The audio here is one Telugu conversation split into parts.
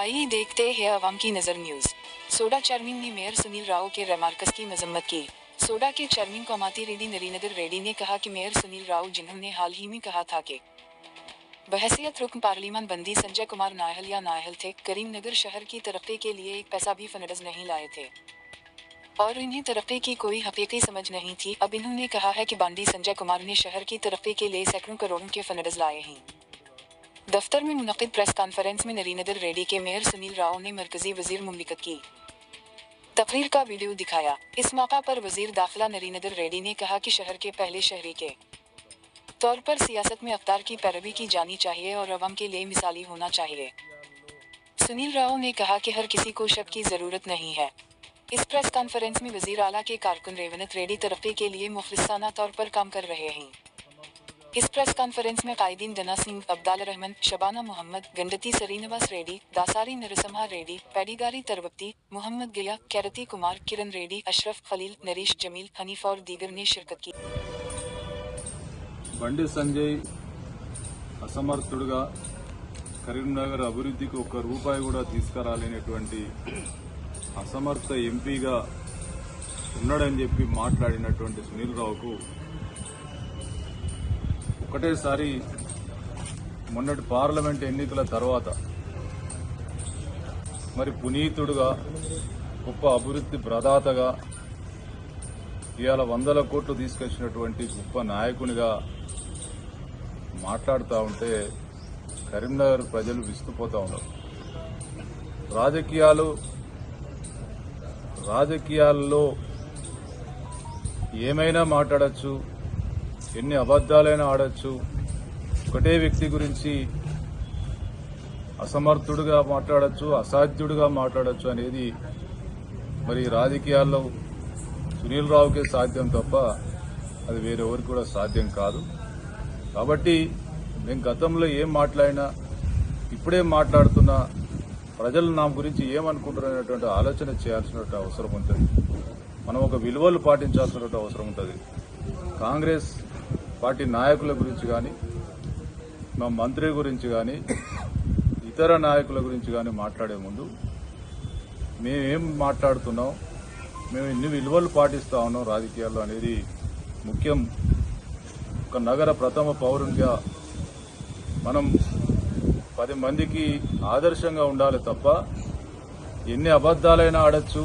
आइए देखते हैं अवाम की नजर न्यूज। सोडा चेयरमैन ने मेयर सुनील राव के रिमार्क्स की मजम्मत की। सोडा के चेयरमैन कोमाती रेड्डी नरेंद्र रेड्डी ने कहा कि मेयर सुनील राव, जिन्होंने हाल ही में कहा था कि बहसियत रुकन पार्लियामान बंदी संजय कुमार नाहल या नाहल थे, करीमनगर शहर की तरक्की के लिए एक पैसा भी फंड्स नहीं लाए थे और इन्हें तरक्की की कोई हकीकत समझ नहीं थी। अब इन्होंने कहा है कि बांडी संजय कुमार ने शहर की तरक्की के लिए सैकड़ों करोड़ों के फंड्स लाए हैं। दफ्तर में मुनक़िद प्रेस कॉन्फ्रेंस में नरेंद्र रेड्डी के मेयर सुनील राव ने मरकजी वजीर मुमलिकत की तकरीर का वीडियो दिखाया। इस मौका पर वजीर दाखिला नरेंद्र रेड्डी ने कहा कि शहर के पहले शहरी के तौर पर सियासत में अवतार की पैरवी की जानी चाहिए और अवाम के लिए मिसाली होना चाहिए। सुनील राव ने कहा कि हर किसी को शक की जरूरत नहीं है। इस प्रेस कॉन्फ्रेंस में वजीर आला के कारकुन रेवंत रेड्डी तरक्की के लिए मुखलिसाना तौर पर काम कर रहे हैं। इस प्रेस कॉन्फ्रेंस में कायदीन दना सिंह, अब्दाल रहमान, शबाना मोहम्मद, गंडती सरीनवास रेड्डी, दासारी नरसम्हा रेड्डी, पैडीगारी तरवप्ती, मोहम्मद गया, कैरती कुमार, किरण रेड्डी, अशरफ खलील, नरीश जमील, हनीफ और दीगर ने शिरकत की। బండి సంజయ్ అసమర్థుడుగా కరీంనగర్ అభివృద్ధికి ఒక్క రూపాయి కూడా తీసుకురాలేనటువంటి అసమర్థ ఎంపీగా ఉన్నాడని చెప్పి మాట్లాడినటువంటి సునీల్ రావుకు ఒకటేసారి మొన్నటి పార్లమెంట్ ఎన్నికల తర్వాత మరి పునీతుడుగా గొప్ప అభివృద్ధి ప్రదాతగా ఇవాళ 100 కోట్లు తీసుకొచ్చినటువంటి గొప్ప నాయకునిగా మాట్లాడుతూ ఉంటే కరీంనగర్ ప్రజలు విస్తుపోతా ఉన్నారు. రాజకీయాల్లో ఏమైనా మాట్లాడచ్చు, ఎన్ని అబద్దాలైనా ఆడచ్చు. ఒకటే వ్యక్తి గురించి అసమర్థుడుగా మాట్లాడచ్చు, అసాధ్యుడిగా మాట్లాడచ్చు అనేది మరి రాజకీయాల్లో సునీల్ రావుకే సాధ్యం తప్ప అది వేరెవరికి కూడా సాధ్యం కాదు. కాబట్టి నేను గతంలో ఏం మాట్లాడినా ఇప్పుడేం మాట్లాడుతున్నా ప్రజలు నా గురించి ఏమనుకుంటున్నటువంటి ఆలోచన చేయాల్సిన అవసరం ఉంటుంది. మనం ఒక విలువలు పాటించాల్సిన అవసరం ఉంటుంది. కాంగ్రెస్ పార్టీ నాయకుల గురించి కానీ, మా మంత్రి గురించి కానీ, ఇతర నాయకుల గురించి కానీ మాట్లాడే ముందు మేమేం మాట్లాడుతున్నాం, మేము ఎన్ని విలువలు పాటిస్తా ఉన్నాం రాజకీయాల్లో అనేది ముఖ్యం. ఒక నగర ప్రథమ పౌరునిగా మనం 10 మందికి ఆదర్శంగా ఉండాలి తప్ప ఎన్ని అబద్దాలైనా ఆడచ్చు,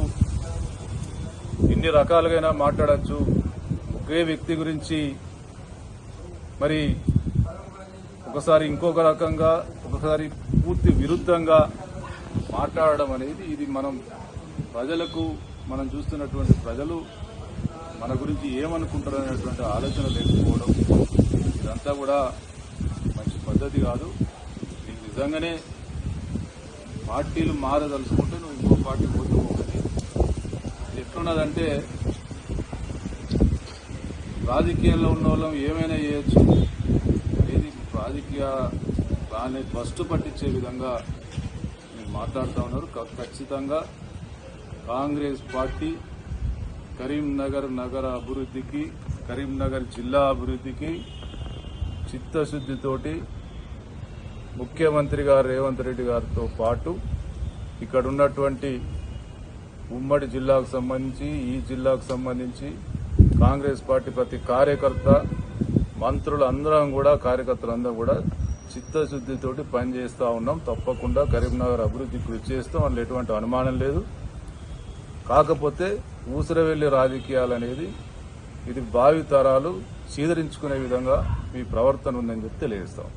ఎన్ని రకాలుగా మాట్లాడచ్చు. ఒకే వ్యక్తి గురించి మరి ఒకసారి ఇంకొక రకంగా, ఒకసారి పూర్తి విరుద్ధంగా మాట్లాడడం అనేది ఇది ప్రజలకు, మనం చూస్తున్నటువంటి ప్రజలు మన గురించి ఏమనుకుంటారు అనేటువంటి ఆలోచన లేకపోవడం, ఇదంతా కూడా మంచి పద్ధతి కాదు. నీకు నిజంగానే పార్టీలు మారదలుచుకుంటే నువ్వు ఇంకో పార్టీ పోతూ ఒకటి ఎట్లున్నదంటే, రాజకీయాల్లో ఉన్న వాళ్ళం ఏమైనా చేయొచ్చు, ఏది రాజకీయ దాన్ని ఫస్ట్ పట్టించే విధంగా మీరు మాట్లాడుతూ ఉన్నారు. ఖచ్చితంగా కాంగ్రెస్ పార్టీ కరీంనగర్ నగర అభివృద్ధికి, కరీంనగర్ జిల్లా అభివృద్ధికి చిత్తశుద్దితోటి ముఖ్యమంత్రి గారు రేవంత్ రెడ్డి గారితో పాటు ఇక్కడ ఉన్నటువంటి ఉమ్మడి జిల్లాకు సంబంధించి, ఈ జిల్లాకు సంబంధించి కాంగ్రెస్ పార్టీ ప్రతి కార్యకర్త, మంత్రులందరం కూడా, కార్యకర్తలందరూ కూడా చిత్తశుద్దితోటి పనిచేస్తా ఉన్నాం. తప్పకుండా కరీంనగర్ అభివృద్ధికి కృషి చేస్తాం, అందులో ఎటువంటి అనుమానం లేదు. కాకపోతే ఊసరవెల్లి రాజకీయాలు అనేది ఇది భావి తరాలు చీదరించుకునే విధంగా మీ ప్రవర్తన ఉందని చెప్పి తెలియజేస్తాం.